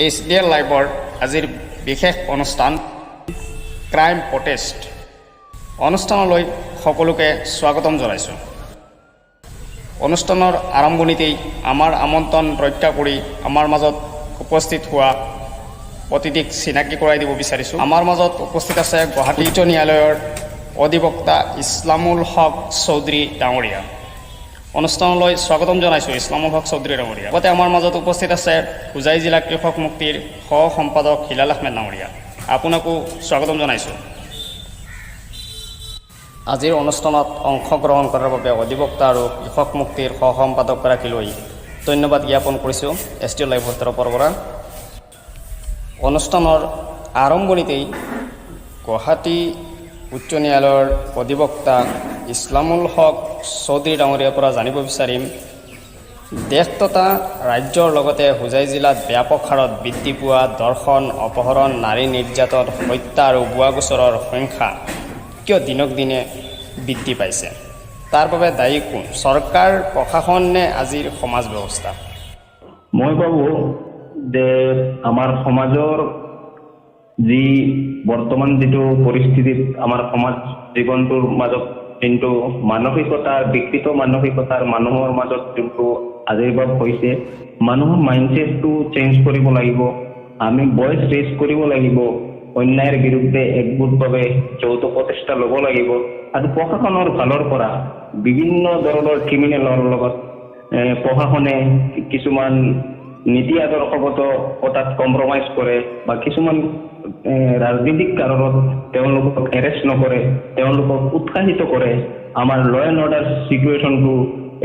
HDL লাইভৰ আজিৰ বিশেষ অনুষ্ঠান ক্ৰাইম প্ৰটেষ্ট অনুষ্ঠানলৈ সকলোকে স্বাগতম জনাইছোঁ। অনুষ্ঠানৰ আৰম্ভণিতেই আমাৰ আমন্ত্ৰণ ৰক্ষা কৰি আমাৰ মাজত উপস্থিত হোৱা অতিথিক চিনাকি কৰাই দিব বিচাৰিছোঁ। আমাৰ মাজত উপস্থিত আছে গুৱাহাটী উচ্চ ন্যায়ালয়ৰ অধিবক্তা ইছলামুল হক চৌধুৰী ডাঙৰীয়া। অনুষ্ঠানলৈ স্বাগতম জনাইছোঁ ইছলামুল হক চৌধুৰী ডাঙৰীয়া। লগতে আমাৰ মাজত উপস্থিত আছে হোজাই জিলা কৃষক মুক্তিৰ সহ সম্পাদক হিলাল আহমেদ ডাঙৰীয়া। আপোনাকো স্বাগতম জনাইছোঁ। আজিৰ অনুষ্ঠানত অংশগ্ৰহণ কৰাৰ বাবে অধিবক্তা আৰু কৃষক মুক্তিৰ সহ সম্পাদকগৰাকীলৈ ধন্যবাদ জ্ঞাপন কৰিছোঁ SDL লাইভৰ তৰফৰ পৰা। অনুষ্ঠানৰ আৰম্ভণিতেই গুৱাহাটী উচ্চ ন্যায়ালয়ৰ অধিবক্তা ইছলামুল হক চৌধুৰী ডাঙৰীয়াৰ পৰা জানিব বিচাৰিম, দেশ তথা ৰাজ্যৰ লগতে হোজাই জিলাত ব্যাপক হাৰত বৃদ্ধি পোৱা ধৰ্ষণ, অপহৰণ, নাৰী নিৰ্যাতন, হত্যা আৰু ভুৱা গোচৰৰ সংখ্যা কিয় দিনক দিনে বৃদ্ধি পাইছে? তাৰ বাবে দায়ী কোন? চৰকাৰ, প্ৰশাসন নে আজিৰ সমাজ ব্যৱস্থা? মই ভাবোঁ যে আমাৰ সমাজৰ যি বৰ্তমান যিটো পৰিস্থিতিত আমাৰ সমাজ জীৱনটোৰ মাজত যোনটো মানসিকতা, বিকৃত মানসিকতাৰ মানুহৰ মাজত যোনটো আবিৰ্ভাৱ হৈছে, মানুহৰ মাইণ্ডছেটটো চেঞ্জ কৰিব লাগিব। আমি ভইচ ৰেজ কৰিব লাগিব, অন্যায়ৰ বিৰুদ্ধে একগোটভাৱে যৌথ প্ৰচেষ্টা ল'ব লাগিব। আৰু প্ৰশাসনৰ ফালৰ পৰা বিভিন্ন ধৰণৰ ক্ৰিমিনেলৰ লগত প্ৰশাসনে কিছুমান নীতি আদৰ্শগত কথাত কম্প্ৰমাইজ কৰে বা কিছুমান ৰাজনৈতিক কাৰণত তেওঁলোকক এৰেষ্ট নকৰে, তেওঁলোকক উৎসাহিত কৰে। আমাৰ ল এণ্ড অৰ্ডাৰ চিটুৱেশ্যনটো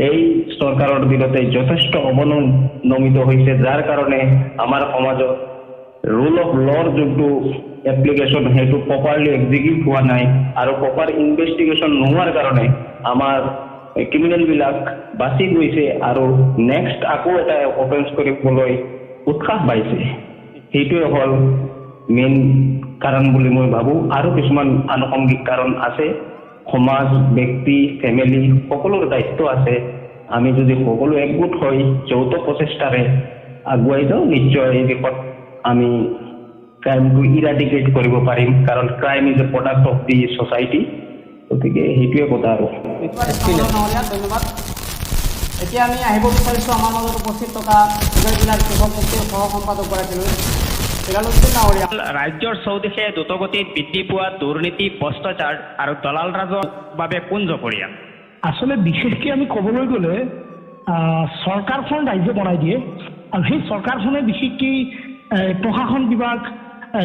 এই চৰকাৰৰ বিৰুদ্ধে যথেষ্ট অৱনমিত হৈছে, যাৰ কাৰণে আমাৰ সমাজত ৰুল অফ ল'ৰ যোনটো এপ্লিকেশ্যন সেইটো প্ৰপাৰলি এক্সিকিউট হোৱা নাই আৰু প্ৰপাৰ ইনভেষ্টিগেশ্যন নোহোৱাৰ কাৰণে আমাৰ ক্ৰিমিনেলবিলাক বাচি গৈছে আৰু নেক্সট আকৌ এটা অফেন্স কৰিবলৈ উৎসাহ পাইছে। সেইটোৱে হ'ল মেইন কাৰণ বুলি মই ভাবোঁ। আৰু কিছুমান আনুষংগিক কাৰণ আছে। সমাজ, ব্যক্তি, ফেমিলি সকলোৰে দায়িত্ব আছে। আমি যদি সকলো একগোট হৈ যৌথ প্ৰচেষ্টাৰে আগুৱাই যাওঁ, নিশ্চয় এই দিশত আমি ক্ৰাইমটো ইৰাডিকেট কৰিব পাৰিম, কাৰণ crime is a product of the society. গতিকে সেইটোৱে কথা আৰু। ধন্যবাদ। এতিয়া আমি আহিব বিচাৰিছোঁ আমাৰ মাজত উপস্থিত থকা হোজাই জিলাৰ কৃষক মুক্তিৰ সহ সম্পাদকগৰাকীলৈ। ৰাজ্যৰ চৌদিশে দ্ৰুতগতিত বৃদ্ধি পোৱা দুৰ্নীতি, ভ্ৰষ্টাচাৰ আৰু দলাল ৰাজৰ বাবে কোন জগৰীয়া? আচলতে বিশেষকৈ আমি ক'বলৈ গ'লে চৰকাৰখন ৰাজ্য বনাই দিয়ে আৰু সেই চৰকাৰখনে বিশেষকৈ প্ৰশাসন বিভাগ,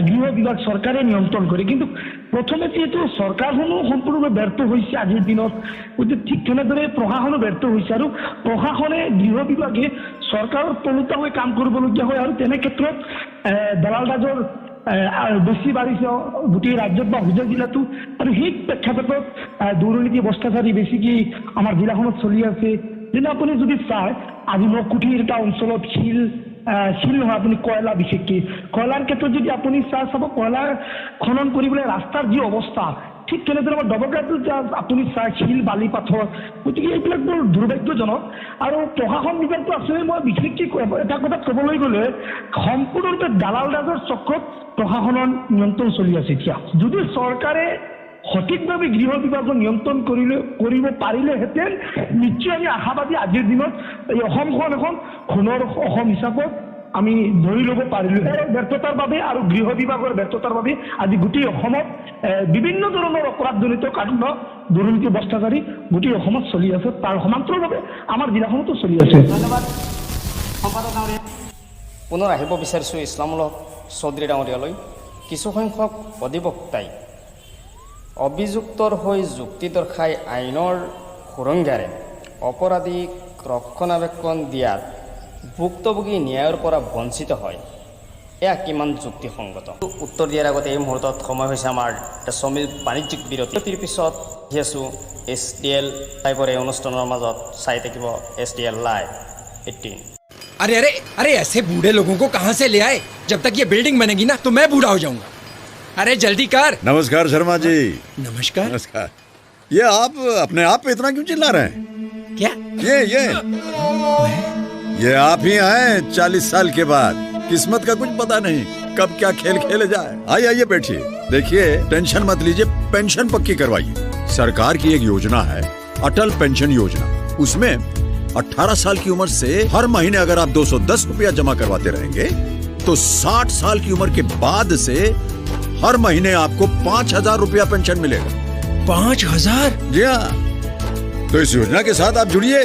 গৃহ বিভাগ চৰকাৰে নিয়ন্ত্ৰণ কৰে। কিন্তু প্ৰথমে যিহেতু চৰকাৰখনো সম্পূৰ্ণভাৱে ব্যৰ্থ হৈছে আজিৰ দিনত, গতিকে ঠিক তেনেদৰে প্ৰশাসনো ব্যৰ্থ হৈছে আৰু প্ৰশাসনে, গৃহ বিভাগে চৰকাৰৰ তলুটা হৈ কাম কৰিবলগীয়া হয়। আৰু তেনে ক্ষেত্ৰত দলাল ৰাজৰ বেছি বাঢ়িছে গোটেই ৰাজ্যত বা হোজাই জিলাতো। আৰু সেই প্ৰেক্ষাপটত দুৰ্নীতি, ভ্ৰষ্টাচাৰী বেছিকৈ আমাৰ জিলাখনত চলি আছে। যেনে আপুনি যদি চায়, আজি নকুঠিৰ এটা অঞ্চলত শিল নহয়, আপুনি কয়লা, বিশেষকৈ কয়লাৰ ক্ষেত্ৰত যদি আপুনি চাব, কয়লাৰ খনন কৰিবলৈ ৰাস্তাৰ যি অৱস্থা, ঠিক তেনেদৰে আমাৰ ডবৰঘাটতো আপুনি চায় শিল, বালি, পাথৰ। গতিকে এইবিলাক বৰ দুৰ্ভাগ্যজনক। আৰু প্ৰশাসন বিভাগটো আচলতে মই বিশেষকৈ এটা কথা ক'বলৈ গ'লে সম্পূৰ্ণৰূপে দালাল ৰাজৰ চক্ৰত প্ৰশাসনৰ নিয়ন্ত্ৰণ চলি আছে। এতিয়া যদি চৰকাৰে সঠিকভাৱে গৃহ বিভাগৰ নিয়ন্ত্ৰণ কৰিব পাৰিলেহেঁতেন, নিশ্চয় আমি আশাবাদী আজিৰ দিনত এই অসমখন এখন সোণৰ অসম হিচাপত আমি ধৰি ল'ব পাৰিলোঁ। ব্যৰ্থতাৰ বাবে আৰু গৃহ বিভাগৰ ব্যৰ্থতাৰ বাবে আজি গোটেই অসমত বিভিন্ন ধৰণৰ অপৰাধজনিত কাণ্ড, দুৰ্নীতি, ভ্ৰষ্টাচাৰী গোটেই অসমত চলি আছে। তাৰ সমান্তৰালভাৱে আমাৰ জিলাখনতো চলি আছে। ধন্যবাদ সম্পাদক ডাঙৰীয়া। পুনৰ আহিব বিচাৰিছোঁ ইছলামুল হক চৌধুৰী ডাঙৰীয়ালৈ। কিছুসংখ্যক অধিবক্তাই অভিযুক্তৰ হৈ যুক্তি দৰ্শাই আইনৰ সুৰংগাৰে অপৰাধীক ৰক্ষণাবেক্ষণ দিয়াত ভুক্তভোগী ন্যায়ৰ পৰা বঞ্চিত হয়, এয়া কিমান যুক্তিসংগত? উত্তৰ দিয়াৰ আগতে এই মুহূৰ্তত সময় হৈছে আমাৰ এটা বাণিজ্যিক বিৰতিৰ পিছত আহি আছোঁ SDL লাইভৰ এই অনুষ্ঠানৰ মাজত। চাই থাকিব SDL লাইভ 18। अरे अरे अरे ऐसे बूढ़े लोगों को कहाँ से ले आए? जब तक ये बिल्डिंग बनेगी ना तो मैं बूढ़ा हो जाऊंगा। अरे जल्दी कर। नमस्कार शर्मा जी। नमस्कार। नमस्कार। ये आप अपने आप पे इतना क्यों चिल्ला रहे हैं? क्या? ये आप ही आए 40 साल के बाद। किस्मत का कुछ पता नहीं कब क्या खेल खेले जाए। आइए आइए बैठिए, देखिए टेंशन मत लीजिए, पेंशन पक्की करवाइए। सरकार की एक योजना है अटल पेंशन योजना, उसमें 18 साल की उम्र से हर महीने अगर आप 210 रुपया जमा करवाते रहेंगे तो 60 साल की उम्र के बाद से हर महीने आपको 5,000 रुपया पेंशन मिलेगा। 5,000? जी हाँ, तो इस योजना के साथ आप जुड़िए,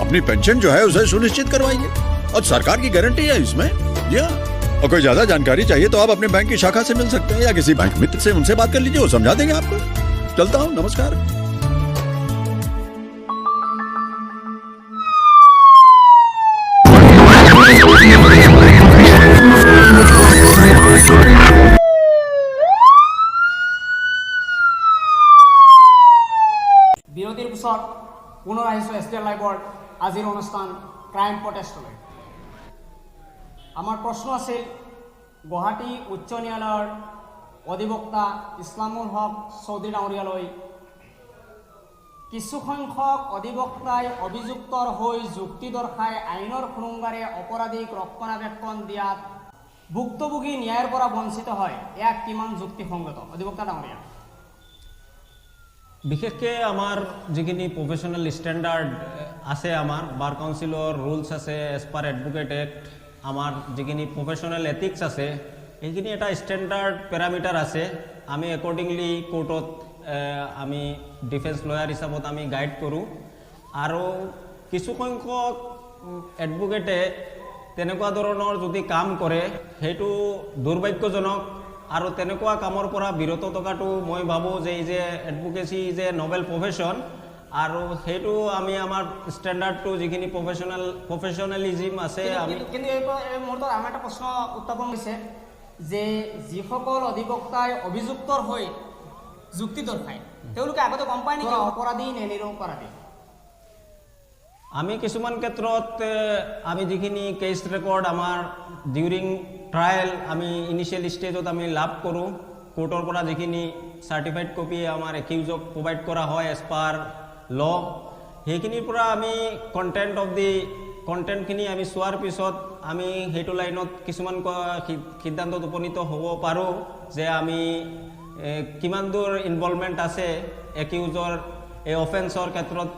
अपनी पेंशन जो है उसे सुनिश्चित करवाइए और सरकार की गारंटी है इसमें। जी हाँ, और कोई ज्यादा जानकारी चाहिए तो आप अपने बैंक की शाखा से मिल सकते हैं या किसी बैंक मित्र से उनसे बात कर लीजिए, वो समझा देंगे आपको। चलता हूँ, नमस्कार। বিৰতিৰ পিছত পুনৰ আহিছোঁ STL লাইভৰ আজিৰ অনুষ্ঠান ক্ৰাইম প্ৰটেষ্টলৈ। আমাৰ প্ৰশ্ন আছিল গুৱাহাটী উচ্চ ন্যায়ালয়ৰ অধিবক্তা ইছলামুল হক চৌধুৰী ডাঙৰীয়ালৈ কিছুসংখ্যক অধিবক্তাই অভিযুক্তৰ হৈ যুক্তি দৰ্শাই আইনৰ সুৰংগাৰে অপৰাধীক ৰক্ষণাবেক্ষণ দিয়াত ভুক্তভোগী ন্যায়ৰ পৰা বঞ্চিত হয়, ইয়াক কিমান যুক্তিসংগত? অধিবক্তা ডাঙৰীয়া। বিশেষকৈ আমাৰ যিখিনি প্ৰফেশ্যনেল ষ্টেণ্ডাৰ্ড আছে, আমাৰ বাৰ কাউন্সিলৰ ৰুলছ আছে, এজ পাৰ এডভোকেট এক্ট আমাৰ যিখিনি প্ৰফেশ্যনেল এথিক্স আছে, সেইখিনি এটা ষ্টেণ্ডাৰ্ড পেৰামিটাৰ আছে। আমি একৰ্ডিংলি কোৰ্টত আমি ডিফেন্স লয়াৰ হিচাপত আমি গাইড কৰোঁ। আৰু কিছুসংখ্যক এডভোকেটে তেনেকুৱা ধৰণৰ যদি কাম কৰে সেইটো দুৰ্ভাগ্যজনক, আৰু তেনেকুৱা কামৰ পৰা বিৰত থকাটো মই ভাবোঁ যে এই যে advocacy is a noble profession, আৰু সেইটো আমি আমাৰ ষ্টেণ্ডাৰ্ডটো যিখিনি প্ৰফেশ্যনেলিজিম আছে আমি। কিন্তু এই মুহূৰ্তত আমাৰ এটা প্ৰশ্ন উত্থাপন হৈছে যে যিসকল অধিবক্তাই অভিযুক্তৰ হৈ যুক্তি দৰ্শায় তেওঁলোকে আগতে গম পায় নেকি অপৰাধী নে নিৰপৰাধী? আমি কিছুমান ক্ষেত্ৰত আমি যিখিনি কেছ ৰেকৰ্ড আমাৰ ডিউৰিং ট্ৰায়েল আমি ইনিচিয়েল ষ্টেজত আমি লাভ কৰোঁ, কোৰ্টৰ পৰা যিখিনি চাৰ্টিফাইড কপি আমাৰ একিউজক প্ৰভাইড কৰা হয় এজ পাৰ ল', সেইখিনিৰ পৰা আমি কণ্টেণ্টখিনি আমি চোৱাৰ পিছত আমি সেইটো লাইনত কিছুমান সিদ্ধান্তত উপনীত হ'ব পাৰোঁ যে আমি কিমান দূৰ ইনভলভমেণ্ট আছে একিউজৰ এই অফেন্সৰ ক্ষেত্ৰত,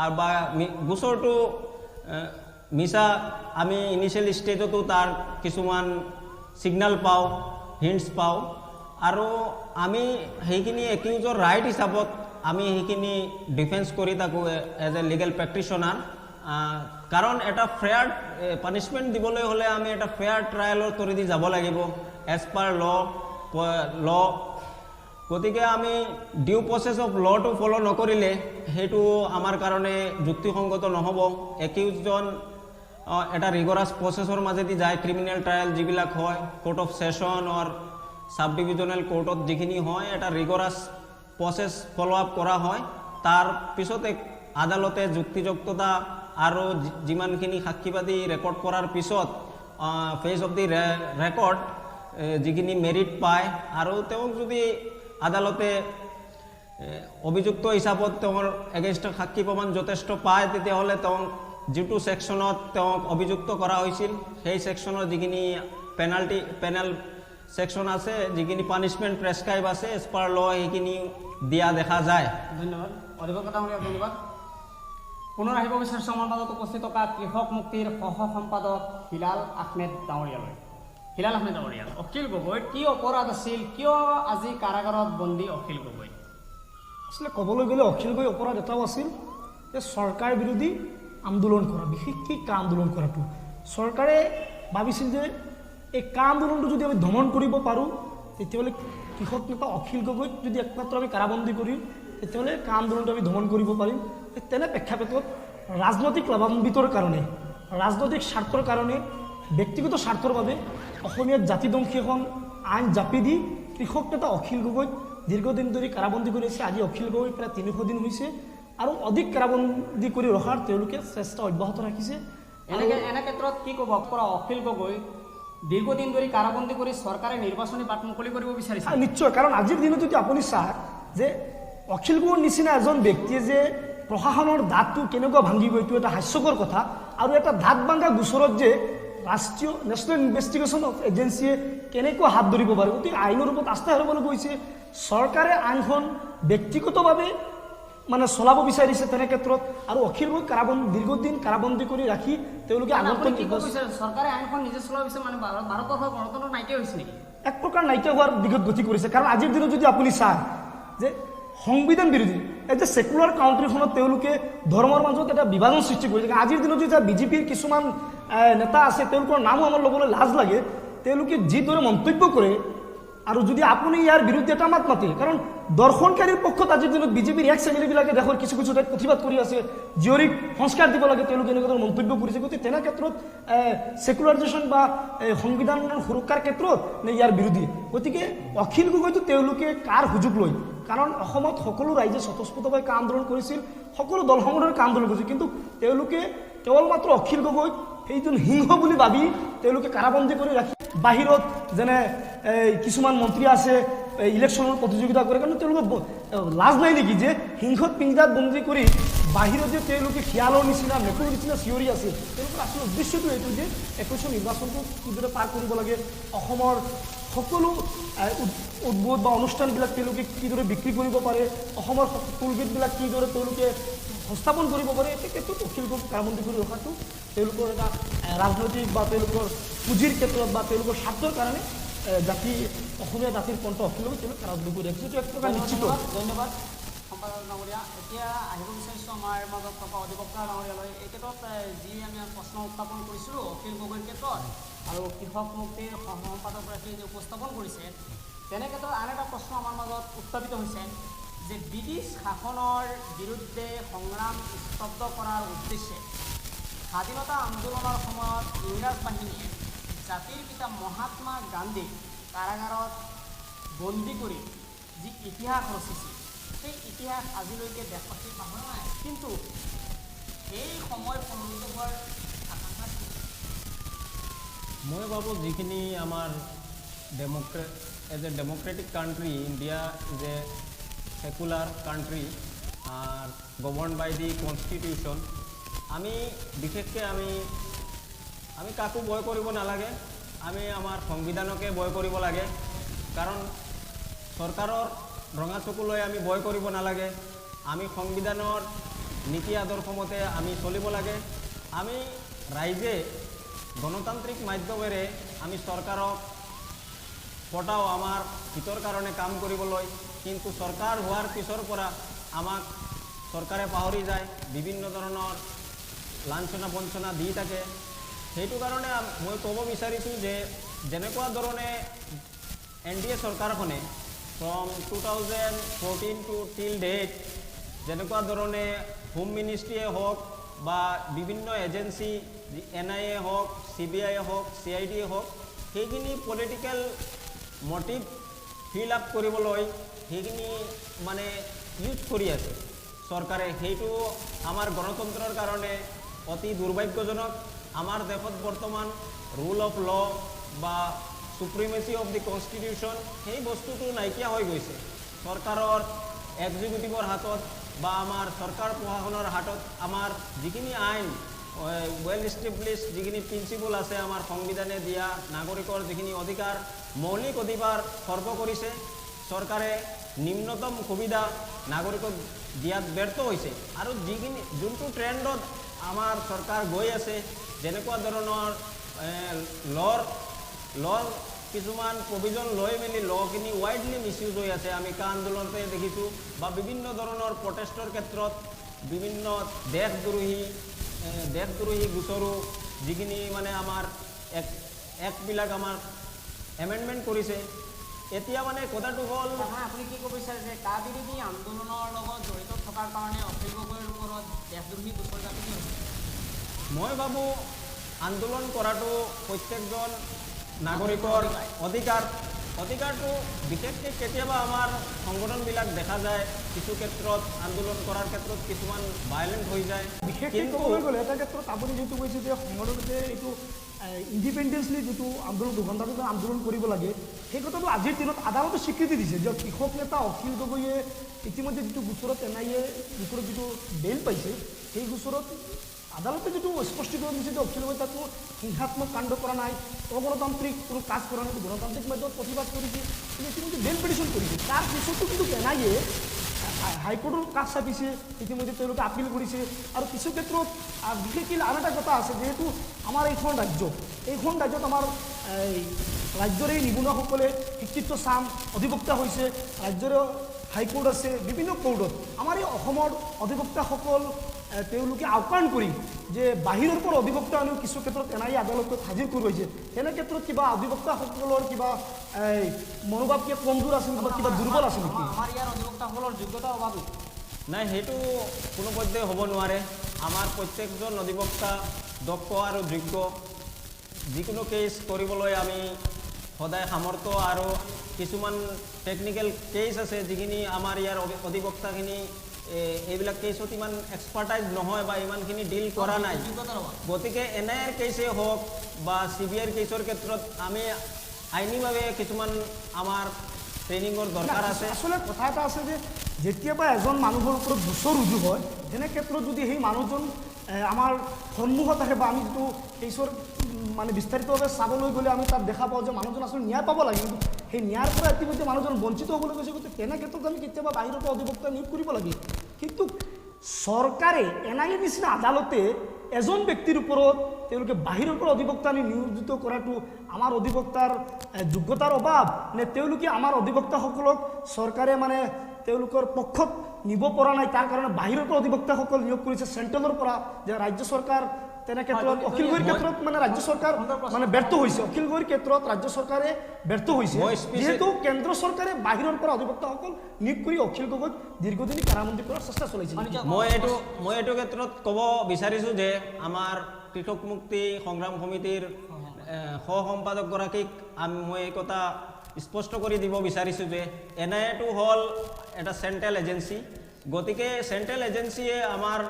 আৰু বা গোচৰটো মিছা আমি ইনিচিয়েল ষ্টেজতো তাৰ কিছুমান ছিগনেল পাওঁ, হিণ্টছ পাওঁ, আৰু আমি সেইখিনি একিউজৰ ৰাইট হিচাপত আমি সেইখিনি ডিফেন্স কৰি থাকোঁ এজ এ লিগেল প্ৰেক্টিশ্যনাৰ। কাৰণ এটা ফেয়াৰ পানিছমেণ্ট দিবলৈ হ'লে আমি এটা ফেয়াৰ ট্ৰায়েলৰ থ্ৰুদি যাব লাগিব এজ পাৰ ল'। গতিকে আমি ডিউ প্ৰচেছ অফ ল'টো ফ'ল' নকৰিলে সেইটো আমাৰ কাৰণে যুক্তিসংগত নহ'ব। একিউজজন এটা ৰিগৰাছ প্ৰচেছৰ মাজেদি যায়, ক্ৰিমিনেল ট্ৰায়েল যিবিলাক হয় court of session or sub divisional কোৰ্টত যিখিনি হয় এটা ৰিগৰাছ প্ৰচেছ ফ'ল' আপ কৰা হয়। তাৰ পিছত আদালতে যুক্তিযুক্ততা আৰু যিমানখিনি সাক্ষীবাদী ৰেকৰ্ড কৰাৰ পিছত ফেজ অফ দি ৰেকৰ্ড যিখিনি মেৰিট পায়, আৰু তেওঁক যদি আদালতে অভিযুক্ত হিচাপত তেওঁৰ এগেইনষ্টত সাক্ষী প্ৰমাণ যথেষ্ট পায় তেতিয়াহ'লে তেওঁক যিটো ছেকশ্যনত তেওঁক অভিযুক্ত কৰা হৈছিল সেই ছেকশ্যনৰ যিখিনি পেনেল ছেকশ্যন আছে, যিখিনি পানিছমেণ্ট প্ৰেছক্ৰাইব আছে এজ পাৰ ল' সেইখিনি দিয়া দেখা যায়। ধন্যবাদ অধিবক্তা ডাঙৰীয়া, ধন্যবাদ। পুনৰ আহিব বিচাৰিছোঁ আমাৰ মাজত উপস্থিত থকা কৃষক মুক্তিৰ সহ সম্পাদক হিলাল আহমেদ ডাঙৰীয়ালৈ। হিলাল আহমেদ ডাঙৰীয়া, অখিল গগৈৰ কি অপৰাধ আছিল, কিয় আজি কাৰাগাৰত বন্দী অখিল গগৈ? আচলতে ক'বলৈ গ'লে অখিল গগৈ অপৰাধ এটাও আছিল যে চৰকাৰ বিৰোধী আন্দোলন কৰা, বিশেষকৈ কা আন্দোলন কৰাটো। চৰকাৰে ভাবিছিল যে এই কা আন্দোলনটো যদি আমি দমন কৰিব পাৰোঁ তেতিয়াহ'লে কৃষক নেতা অখিল গগৈক যদি একমাত্ৰ আমি কাৰাবন্দী কৰিম তেতিয়াহ'লে কা আন্দোলনটো আমি দমন কৰিব পাৰিম। তেনে প্ৰেক্ষাপটত ৰাজনৈতিক লাভান্বিতৰ কাৰণে, ৰাজনৈতিক স্বাৰ্থৰ কাৰণে, ব্যক্তিগত স্বাৰ্থৰ বাবে অসমীয়াত জাতিদংশী এখন আইন জাপি দি কৃষক নেতা অখিল গগৈক দীৰ্ঘদিন ধৰি কাৰাবন্দী কৰি আছে। আজি অখিল গগৈ প্ৰায় 300 দিন হৈছে আৰু অধিক কাৰাবন্দী কৰি ৰখাৰ তেওঁলোকে চেষ্টা অব্যাহত ৰাখিছে। এনে ক্ষেত্ৰত কি ক'ব পৰা অখিল গগৈ দীৰ্ঘদিন ধৰি কাৰাবন্দী কৰি চৰকাৰে নিৰ্বাচনী বাট মুকলি কৰিব বিচাৰিছে? নিশ্চয়, কাৰণ আজিৰ দিনত যদি আপুনি চায় যে অখিল গগৈৰ নিচিনা এজন ব্যক্তিয়ে যে প্ৰশাসনৰ দাঁতটো কেনেকুৱা ভাঙিব এইটো এটা হাস্যকৰ কথা। আৰু এটা দাঁত ভাঙা গোচৰত যে ৰাষ্ট্ৰীয় নেশ্যনেল ইনভেষ্টিগেশ্যন এজেঞ্চিয়ে কেনেকৈ হাত ধৰিব পাৰে, গতিকে আইনৰ ওপৰত আস্থা হেৰুৱাবলৈ গৈছে। চৰকাৰে আইনখন ব্যক্তিগতভাৱে মানে চলাব বিচাৰিছে তেনে ক্ষেত্ৰত, আৰু অখিল গগৈক দীৰ্ঘদিন কাৰাবন্দী কৰি ৰাখি তেওঁলোকে আগন্তুক চৰকাৰে আইনখন নিজে চলাব বিচাৰে, মানে ভাৰতবৰ্ষৰ গণতন্ত্ৰ নাইকিয়া হৈছে নেকি? এক প্ৰকাৰ নাইকিয়া হোৱাৰ দিশত গতি কৰিছে। কাৰণ আজিৰ দিনত যদি আপুনি চায় যে সংবিধান বিৰোধী এই যে ছেকুলাৰ কাউণ্ট্ৰিখনত তেওঁলোকে ধৰ্মৰ মাজত এটা বিভাজন সৃষ্টি কৰিছে। আজিৰ দিনত যদি বিজেপিৰ কিছুমান নেতা আছে, তেওঁলোকৰ নামো আমাৰ ল'বলৈ লাজ লাগে। তেওঁলোকে যিদৰে মন্তব্য কৰে, আৰু যদি আপুনি ইয়াৰ বিৰুদ্ধে এটা মাত মাতে, কাৰণ দৰ্শনকাৰীৰ পক্ষত আজিৰ দিনত বিজেপিৰ এক শ্ৰেণীবিলাকে দেশৰ কিছু কিছু ঠাইত প্ৰতিবাদ কৰি আছে, জীয়ৰীক সংস্কাৰ দিব লাগে, তেওঁলোকে এনেকুৱা ধৰণৰ মন্তব্য কৰিছে। গতিকে তেনে ক্ষেত্ৰত ছেকুলাৰাইজেশ্যন বা সংবিধানৰ সুৰক্ষাৰ ক্ষেত্ৰত নে ইয়াৰ বিৰোধী। গতিকে অখিল গগৈটো তেওঁলোকে কাৰ সুযোগ লয়, কাৰণ অসমত সকলো ৰাইজে স্বতঃস্ফূৰ্তভাৱে আন্দোলন কৰিছিল, সকলো দল সংগঠনে আন্দোলন কৰিছিল, কিন্তু তেওঁলোকে কেৱল মাত্ৰ অখিল গগৈক সেইজন সিংহ বুলি ভাবি তেওঁলোকে কাৰাবন্দী কৰি ৰাখি বাহিৰত যেনে কিছুমান মন্ত্ৰী আছে ইলেকশ্যনৰ প্ৰতিযোগিতা কৰে, কাৰণ তেওঁলোকৰ লাজ নাই নেকি যে সিংহত পিঞ্জাত বন্দী কৰি বাহিৰত যে তেওঁলোকে শিয়ালৰ নিচিনা মেকুৰীৰ নিচিনা চিঞৰি আছিল। তেওঁলোকৰ আচল উদ্দেশ্যটো এইটো যে 21 নিৰ্বাচনটো কিদৰে পাৰ কৰিব লাগে, অসমৰ সকলো উদ্ভৱ বা অনুষ্ঠানবিলাক তেওঁলোকে কিদৰে বিক্ৰী কৰিব পাৰে, অসমৰ টোলগেটবিলাক কিদৰে তেওঁলোকে সংস্থাপন কৰিব পাৰে, এই ক্ষেত্ৰত অখিল গগৈক কাৰাবন্দী কৰি ৰখাটো তেওঁলোকৰ এটা ৰাজনৈতিক বা তেওঁলোকৰ পুঁজিৰ ক্ষেত্ৰত বা তেওঁলোকৰ স্বাৰ্থৰ কাৰণে জাতি অসমীয়া জাতিৰ কণ্ঠ অখিল গগৈক তেওঁলোকে কাৰাবন্দী কৰি ৰাখিছে। এইটো এক প্ৰকাৰ নিশ্চিত। ধন্যবাদ সম্পাদক ডাঙৰীয়া। এতিয়া আহিব বিচাৰিছোঁ আমাৰ মাজত থকা অধিবক্তা ডাঙৰীয়ালৈ। এই ক্ষেত্ৰত যি আমি প্ৰশ্ন উত্থাপন কৰিছিলোঁ অখিল গগৈৰ ক্ষেত্ৰত আৰু কৃষক মুক্তিৰ সম্পাদকগৰাকীয়ে যে উপস্থাপন কৰিছে, তেনে ক্ষেত্ৰত আন এটা প্ৰশ্ন আমাৰ মাজত উত্থাপিত হৈছে যে ব্ৰিটিছ শাসনৰ বিৰুদ্ধে সংগ্ৰাম স্তব্ধ কৰাৰ উদ্দেশ্যে স্বাধীনতা আন্দোলনৰ সময়ত ইংৰাজ বাহিনীয়ে জাতিৰ পিতা মহাত্মা গান্ধীক কাৰাগাৰত বন্দী কৰি যি ইতিহাস ৰচিছিল, সেই ইতিহাস আজিলৈকে দেশবাসী পাহৰা নাই, কিন্তু এই সময় পৰিণত হোৱাৰ আকাংক্ষা মই ভাবোঁ যিখিনি আমাৰ as a democratic country, India is a secular country govern by the constitution. আমি বিশেষকৈ আমি কাকো ভয় কৰিব নালাগে, আমি আমাৰ সংবিধানকে ভয় কৰিব লাগে। কাৰণ চৰকাৰৰ ৰঙা চকু লৈ আমি ভয় কৰিব নালাগে, আমি সংবিধানৰ নীতি আদৰ্শমতে আমি চলিব লাগে। আমি ৰাইজে গণতান্ত্ৰিক মাধ্যমেৰে আমি চৰকাৰক পঠাও আমাৰ হিতৰ কাৰণে কাম কৰিবলৈ, কিন্তু চৰকাৰ হোৱাৰ পিছৰ পৰা আমাক চৰকাৰে পাহৰি যায়, বিভিন্ন ধৰণৰ লাঞ্ছনা বঞ্চনা দি থাকে। সেইটো কাৰণে মই ক'ব বিচাৰিছোঁ যে যেনেকুৱা ধৰণে NDA চৰকাৰখনে ফ্ৰম 2014 টু টিল ডেট যেনেকুৱা ধৰণে হোম মিনিষ্ট্ৰীয়ে হওক বা বিভিন্ন এজেঞ্চি NIA হওক, CBI হওক, CID হওক, সেইখিনি পলিটিকেল মটিভ ফিল আপ কৰিবলৈ সেইখিনি মানে ইউজ কৰি আছে চৰকাৰে। সেইটো আমাৰ গণতন্ত্ৰৰ কাৰণে অতি দুৰ্ভাগ্যজনক। আমাৰ দেশত বৰ্তমান ৰুল অফ ল' বা সুপ্ৰিমেচি অফ দি কনষ্টিটিউশ্যন সেই বস্তুটো নাইকিয়া হৈ গৈছে। চৰকাৰৰ এক্সিকিউটিভৰ হাতত বা আমাৰ চৰকাৰ প্ৰশাসনৰ হাতত আমাৰ যিখিনি আইন ৱেল ইষ্টেব্লিছ যিখিনি প্ৰিন্সিপল আছে, আমাৰ সংবিধানে দিয়া নাগৰিকৰ যিখিনি অধিকাৰ, মৌলিক অধিকাৰ খৰ্ব কৰিছে। চৰকাৰে নিম্নতম সুবিধা নাগৰিকক দিয়াত ব্যৰ্থ হৈছে, আৰু যোনটো ট্ৰেণ্ডত আমাৰ চৰকাৰ গৈ আছে, যেনেকুৱা ধৰণৰ লৰ কিছুমান প্ৰভিজন লৈ মেলি লখিনি ৱাইডলি মিছইউজ হৈ আছে। আমি কা আন্দোলনতে দেখিছোঁ বা বিভিন্ন ধৰণৰ প্ৰটেষ্টৰ ক্ষেত্ৰত বিভিন্ন দেশদ্ৰোহী গোচৰো যিখিনি মানে আমাৰ এক্টবিলাক আমাৰ এমেণ্ডমেণ্ট কৰিছে। এতিয়া মানে কথাটো হ'ল, আপুনি কি ক'ব বিচাৰে যে কা বিৰোধী আন্দোলনৰ লগত জড়িত থকাৰ কাৰণে অখিল গগৈৰ ওপৰত দেশদ্ৰোহী গোচৰ জাপি হৈছে? মই ভাবোঁ আন্দোলন কৰাটো প্ৰত্যেকজন নাগৰিকৰ অধিকাৰটো বিশেষকৈ কেতিয়াবা আমাৰ সংগঠনবিলাক দেখা যায় কিছু ক্ষেত্ৰত আন্দোলন কৰাৰ ক্ষেত্ৰত কিছুমান ভাইলেণ্ট হৈ যায়। বিশেষকৈ ক'বলৈ গ'লে এটা ক্ষেত্ৰত আপুনি যিটো কৈছে যে সংগঠনতে এইটো ইণ্ডিপেণ্ডেঞ্চলি যিটো আন্দোলন 2 ঘণ্টা আন্দোলন কৰিব লাগে, সেই কথাটো আজিৰ দিনত আদালতে স্বীকৃতি দিছে যে কৃষক নেতা অখিল গগৈয়ে ইতিমধ্যে যিটো গোচৰত NIA গোচৰত যিটো বেইল পাইছে, সেই গোচৰত আদালতে যেটো স্পষ্টীকৰণ দিছে যে অখিল গগৈ তাত কোনো হিংসাত্মক কাণ্ড কৰা নাই, অগণতান্ত্ৰিক কোনো কাজ কৰা নাই, গণতান্ত্ৰিক মাধ্যমত প্ৰতিবাদ কৰিছে, কিন্তু ইতিমধ্যে বেল পিটিশন কৰিছে। তাৰ পিছতো কিন্তু এনআইএ হাইকোৰ্টেৰ কাজ চাপিছে, ইতিমধ্যে তেওঁলোকে আপিল কৰিছে। আৰু কিছু ক্ষেত্ৰত বিশেষকৈ আন এটা কথা আছে, যেহেতু আমাৰ এইখন ৰাজ্যত আমাৰ ৰাজ্যৰ এই নিবনুৱাসকলে শিক্ষিত চাম অধিবক্তা হৈছে, ৰাজ্যৰ হাইকোৰ্ট আছে, বিভিন্ন কোৰ্টত আমাৰ এই অসমৰ অধিবক্তাসকল তেওঁলোকে আওকাণ কৰি যে বাহিৰৰ পৰা অধিবক্তা আনিও কিছু ক্ষেত্ৰত এনআইএ আদালতত হাজিৰ কৰোৱাইছে। তেনে ক্ষেত্ৰত কিবা অধিবক্তাসকলৰ কিবা মনোভাৱ কিবা কমজোৰ আছে নেকি বা কিবা দুৰ্বল আছে নেকি? আমাৰ ইয়াৰ অধিবক্তাসকলৰ যোগ্যতাৰ অভাৱ নাই, সেইটো কোনোপধ্যে হ'ব নোৱাৰে। আমাৰ প্ৰত্যেকজন অধিবক্তা দক্ষ আৰু যোগ্য। যিকোনো কেছ কৰিবলৈ আমি সদায় সামৰ্থ্য, আৰু কিছুমান টেকনিকেল কেছ আছে যিখিনি আমাৰ ইয়াৰ অধিবক্তাখিনি এইবিলাক কেছত ইমান এক্সপাৰ্টাইজ নহয় বা ইমানখিনি ডিল কৰা নাই। গতিকে এনআইএৰ কেছেই হওক বা CBIৰ কেছৰ ক্ষেত্ৰত আমি আইনীভাৱে কিছুমান আমাৰ ট্ৰেইনিঙৰ দৰকাৰ আছে। আচলতে কথা এটা আছে যে যেতিয়াবা এজন মানুহৰ ওপৰত গোচৰ ৰুজু হয়, তেনে ক্ষেত্ৰত যদি সেই মানুহজন আমাৰ সন্মুখত আহে বা আমি যিটো কেছৰ মানে বিস্তাৰিতভাৱে চাবলৈ গ'লে আমি তাত দেখা পাওঁ যে মানুহজন আচলতে ন্যায় পাব লাগে, কিন্তু সেই ন্যায়ৰ পৰা ইতিমধ্যে মানুহজন বঞ্চিত হ'বলৈ গৈছে। গতিকে তেনে ক্ষেত্ৰত আমি কেতিয়াবা বাহিৰৰ পৰা অধিবক্তা নিয়োগ কৰিব লাগে। কিন্তু চৰকাৰে এনআইএ নিচিনা আদালতে এজন ব্যক্তিৰ ওপৰত তেওঁলোকে বাহিৰৰ পৰা অধিবক্তা আনি নিয়োজিত কৰাটো আমাৰ অধিবক্তাৰ যোগ্যতাৰ অভাৱ নে তেওঁলোকে আমাৰ অধিবক্তাসকলক চৰকাৰে মানে তেওঁলোকৰ পক্ষত নিব পৰা নাই, তাৰ কাৰণে বাহিৰৰ পৰা অধিবক্তাসকল নিয়োগ কৰিছে চেণ্ট্ৰেলৰ পৰা, যে ৰাজ্য চৰকাৰ তেনে ক্ষেত্ৰত অখিল গগৈৰ ক্ষেত্ৰত মানে ৰাজ্য চৰকাৰ মানে ব্যৰ্থ হৈছে। অখিল গগৈৰ ক্ষেত্ৰত ৰাজ্য চৰকাৰে ব্যৰ্থ হৈছে, যিহেতু কেন্দ্ৰ চৰকাৰে বাহিৰৰ পৰা অধিবক্তাসকল নিয়োগ কৰি অখিল গগৈক দীৰ্ঘদিনী কাৰাবন্দী কৰাৰ চেষ্টা চলাইছিল। মই এইটো ক্ষেত্ৰত ক'ব বিচাৰিছোঁ যে আমাৰ কৃষক মুক্তি সংগ্ৰাম সমিতিৰ সহ সম্পাদকগৰাকীক মই এই কথা স্পষ্ট কৰি দিব বিচাৰিছোঁ যে এনআইএটো হ'ল এটা চেণ্ট্ৰেল এজেঞ্চি। গতিকে চেণ্ট্ৰেল এজেঞ্চিয়ে আমাৰ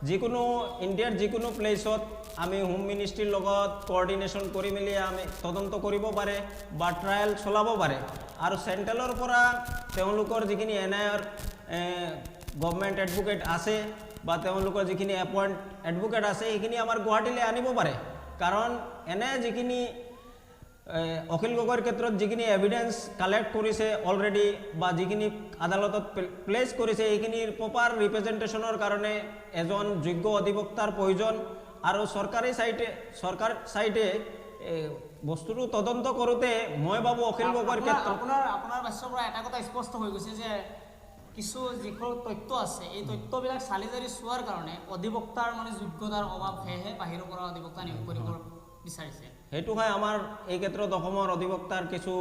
যিকোনো ইণ্ডিয়াৰ যিকোনো প্লেচত আমি হোম মিনিষ্ট্ৰীৰ লগত কোঅৰ্ডিনেশ্যন কৰি মেলি আমি তদন্ত কৰিব পাৰে বা ট্ৰায়েল চলাব পাৰে। আৰু চেণ্ট্ৰেলৰ পৰা তেওঁলোকৰ যিখিনি এনআইএৰ গভৰ্ণমেণ্ট এডভোকেট আছে বা তেওঁলোকৰ যিখিনি এপইণ্ট এডভোকেট আছে সেইখিনি আমাৰ গুৱাহাটীলৈ আনিব পাৰে। কাৰণ এনআইএ যিখিনি অখিল গগৈৰ ক্ষেত্ৰত যিখিনি এভিডেন্স কালেক্ট কৰিছে অলৰেডি বা যিখিনি আদালতত প্লেচ কৰিছে, এইখিনিৰ প্ৰপাৰ ৰিপ্ৰেজেণ্টেশ্যনৰ কাৰণে এজন যোগ্য অধিবক্তাৰ প্ৰয়োজন। আৰু চৰকাৰ চাইডে বস্তুটো তদন্ত কৰোঁতে মই ভাবোঁ অখিল গগৈৰ ক্ষেত্ৰত আপোনাৰ বাচ্যাৰ পৰা এটা কথা স্পষ্ট হৈ গৈছে যে কিছু যিবোৰ তথ্য আছে এই তথ্যবিলাক চালি জাৰি চোৱাৰ কাৰণে অধিবক্তাৰ মানে যোগ্যতাৰ অভাৱ, সেয়েহে বাহিৰৰ পৰা অধিবক্তা নিয়োগ কৰিব বিচাৰিছে। সেইটো হয় আমাৰ এই ক্ষেত্ৰত অসমৰ অধিবক্তাৰ কিছু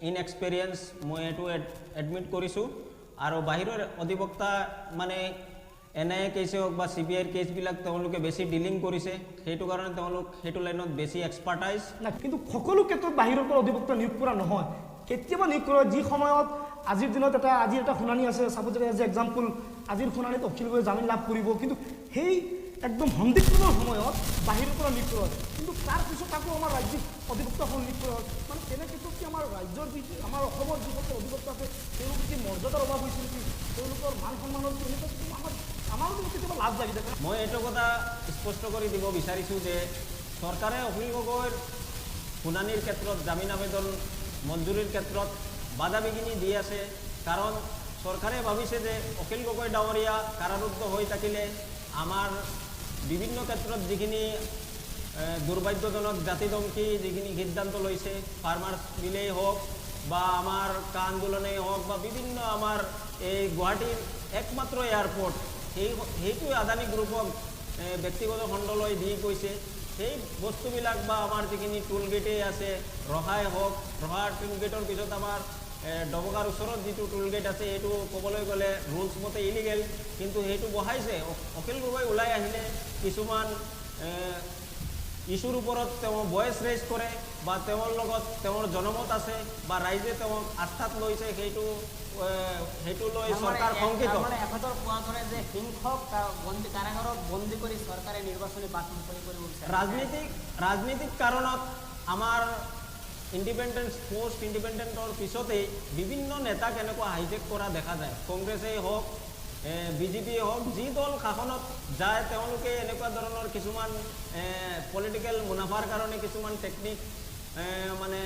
ইনএক্সপেৰিয়েঞ্চ, মই এইটো এডমিট কৰিছোঁ। আৰু বাহিৰৰ অধিবক্তা মানে এনআইএ কেছে হওক বা CBIৰ কেছবিলাক তেওঁলোকে বেছি ডিলিং কৰিছে, সেইটো কাৰণে তেওঁলোক সেইটো লাইনত বেছি এক্সপাৰ্টাইজ না। কিন্তু সকলো ক্ষেত্ৰত বাহিৰৰ পৰা অধিবক্তা নিয়োগ কৰা নহয়, কেতিয়াবা নিয়োগ কৰা যি সময়ত আজিৰ দিনত আজিৰ এটা শুনানি আছে, চাপ'জ এজ এক্সাম্পল আজিৰ শুনানিত অখিল গগৈ জামিন লাভ কৰিব, কিন্তু সেই একদম সন্দিগ্ধৰ সময়ত বাহিৰৰ পৰা নিয়োগ কৰা হয়, কিন্তু তাৰ পিছত আকৌ আমাৰ ৰাজ্যিক অধিবক্তাসকল নিয়োগ কৰা হয়। মানে তেনে ক্ষেত্ৰত কি আমাৰ ৰাজ্যৰ যি আমাৰ অসমৰ যিসকল অধিবক্তা আছে তেওঁলোকৰ কি মৰ্যাদাৰ অভাৱ হৈছে নেকি, তেওঁলোকৰ মান সন্মানৰ আমাৰো কেতিয়াবা লাজ লাগি থাকে। মই এইটো কথা স্পষ্ট কৰি দিব বিচাৰিছোঁ যে চৰকাৰে অখিল গগৈৰ শুনানিৰ ক্ষেত্ৰত জামিন আবেদন মঞ্জুৰিৰ ক্ষেত্ৰত বাধা বিঘিনি দি আছে। কাৰণ চৰকাৰে ভাবিছে যে অখিল গগৈ ডাঙৰীয়া কাৰাৰুদ্ধ হৈ থাকিলে আমাৰ বিভিন্ন ক্ষেত্ৰত যিখিনি দুৰ্ভাগ্যজনক জাতিদংশী যিখিনি সিদ্ধান্ত লৈছে, ফাৰ্মাৰ্ছ বিলেই হওক বা আমাৰ কা আন্দোলনেই হওক বা বিভিন্ন আমাৰ এই গুৱাহাটীৰ একমাত্ৰ এয়াৰপৰ্ট সেইটো আদানী গ্ৰুপক ব্যক্তিগত খণ্ডলৈ দি গৈছে, সেই বস্তুবিলাক বা আমাৰ যিখিনি টোল গেটেই আছে, ৰহাই হওক, ৰহা টোল গেটৰ পিছত আমাৰ ডবকাৰ ওচৰত যিটো টোল গেট আছে সেইটো ক'বলৈ গ'লে ৰুলছ মতে ইলিগেল, কিন্তু সেইটো বহাইছে। অখিল গগৈ ওলাই আহিলে কিছুমান ইছ্যুৰ ওপৰত তেওঁ ভইচ ৰেইজ কৰে বা তেওঁৰ লগত তেওঁৰ জনমত আছে বা ৰাইজে তেওঁক আস্থাত লৈছে, সেইটো লৈ চৰকাৰ শংকিত। এখেতৰ কোৱা ধৰে যে হিংসক কাৰাগাৰত বন্দী কৰি চৰকাৰে নিৰ্বাচনী বাট মুকলি কৰিব বিচাৰে। ৰাজনীতিক কাৰণত আমাৰ ইণ্ডিপেণ্ডেণ্টৰ পিছতেই বিভিন্ন নেতাক এনেকুৱা হাইজেক কৰা দেখা যায়। কংগ্ৰেছেই হওক বিজেপি হওক যি দল শাসনত যায় তেওঁলোকে এনেকুৱা ধৰণৰ কিছুমান পলিটিকেল মুনাফাৰ কাৰণে কিছুমান টেকনিক মানে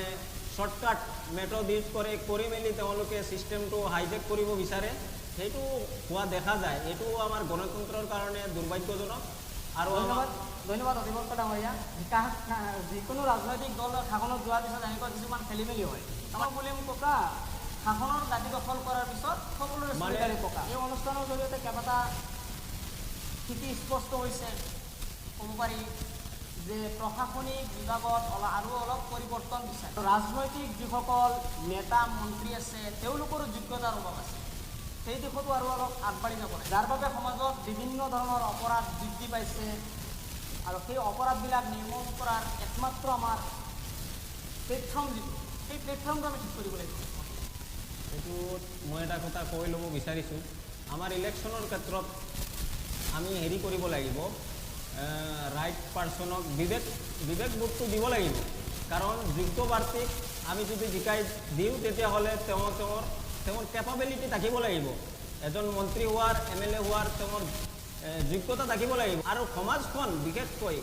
শ্বৰ্টকাট মেথড ইউজ কৰি মেলি তেওঁলোকে ছিষ্টেমটো হাইজেক কৰিব বিচাৰে। সেইটো হোৱা দেখা যায়। এইটো আমাৰ গণতন্ত্ৰৰ কাৰণে দুৰ্ভাগ্যজনক। আৰু ধন্যবাদ অধিবক্তা ডাঙৰীয়া। যিকোনো ৰাজনৈতিক দল শাসনত যোৱাৰ পিছত এনেকুৱা কিছুমান খেলি মেলি হয়। আমাৰ বুলিম ককা শাসনৰ দাবী দখল কৰাৰ পিছত সকলোৰে চুলিদাৰি পকা। এই অনুষ্ঠানৰ জৰিয়তে কেইবাটা স্থিতি স্পষ্ট হৈছে। ক'ব পাৰি যে প্ৰশাসনিক বিভাগত আৰু অলপ পৰিৱৰ্তন বিচাৰে। ৰাজনৈতিক যিসকল নেতা মন্ত্ৰী আছে তেওঁলোকৰো যোগ্যতাৰ অভাৱ আছে। সেই দিশতো আৰু অলপ আগবাঢ়ি যাব লাগে, যাৰ বাবে সমাজত বিভিন্ন ধৰণৰ অপৰাধ বৃদ্ধি পাইছে। আৰু সেই অপৰাধবিলাক নিৰ্মূল কৰাৰ একমাত্ৰ আমাৰ প্লেটফৰ্ম যিটো, সেই প্লেটফৰ্মটো আমি ঠিক কৰিব লাগিব। এইটো মই এটা কথা কৈ ল'ব বিচাৰিছোঁ। আমাৰ ইলেকশ্যনৰ ক্ষেত্ৰত আমি হেৰি কৰিব লাগিব, ৰাইট পাৰ্চনক বিবেকবোধটো দিব লাগিব। কাৰণ যোগ্য প্ৰাৰ্থীক আমি যদি জিকাই দিওঁ তেতিয়াহ'লে তেওঁৰ কেপাবিলিটি থাকিব লাগিব। এজন মন্ত্ৰী হোৱাৰ, MLA হোৱাৰ তেওঁৰ যোগ্যতা থাকিব লাগিব। আৰু সমাজখন বিশেষকৈ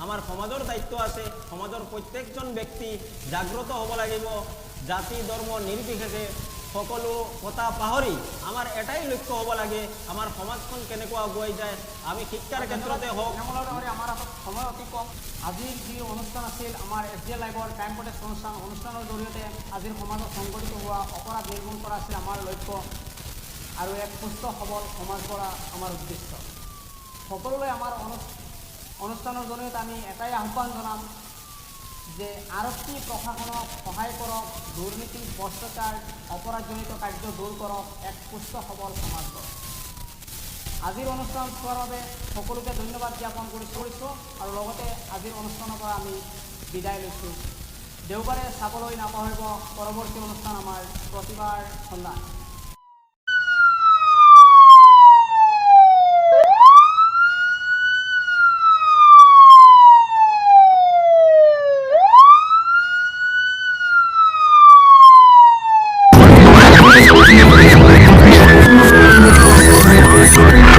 আমাৰ সমাজৰ দায়িত্ব আছে। সমাজৰ প্ৰত্যেকজন ব্যক্তি জাগ্ৰত হ'ব লাগিব। জাতি ধৰ্ম নিৰ্বিশেষে সকলো কথা পাহৰি আমাৰ এটাই লক্ষ্য হ'ব লাগে, আমাৰ সমাজখন কেনেকুৱা আগুৱাই যায়। আমি শিক্ষাৰ ক্ষেত্ৰতে হওক। আমাৰ হাতত সময় অতি কম। আজিৰ যি অনুষ্ঠান আছিল আমাৰ SDL লাইভৰ ক্ৰাইম প্ৰটেক্ট অনুষ্ঠানৰ জৰিয়তে আজিৰ সমাজত সংঘটিত হোৱা অপৰাধ নিৰ্মূল কৰা আছিল আমাৰ লক্ষ্য আৰু এক সুস্থ সবল সমাজ গঢ়া আমাৰ উদ্দেশ্য। সকলোলৈ আমাৰ অনুষ্ঠানৰ জৰিয়তে আমি এটাই আহ্বান জনাম যে আৰক্ষী প্ৰশাসনক সহায় কৰক, দুৰ্নীতি ভ্ৰষ্টাচাৰ অপৰাধজনিত কাৰ্য দূৰ কৰক, এক সুস্থ সবল সমাজ গঢ়ক। আজিৰ অনুষ্ঠান চোৱাৰ বাবে সকলোকে ধন্যবাদ জ্ঞাপন কৰিছোঁ আৰু লগতে আজিৰ অনুষ্ঠানৰ পৰা আমি বিদায় লৈছোঁ। দেওবাৰে চাবলৈ নাপাহৰিব পৰৱৰ্তী অনুষ্ঠান আমাৰ প্ৰতিবাৰ সন্ধান। Sorry.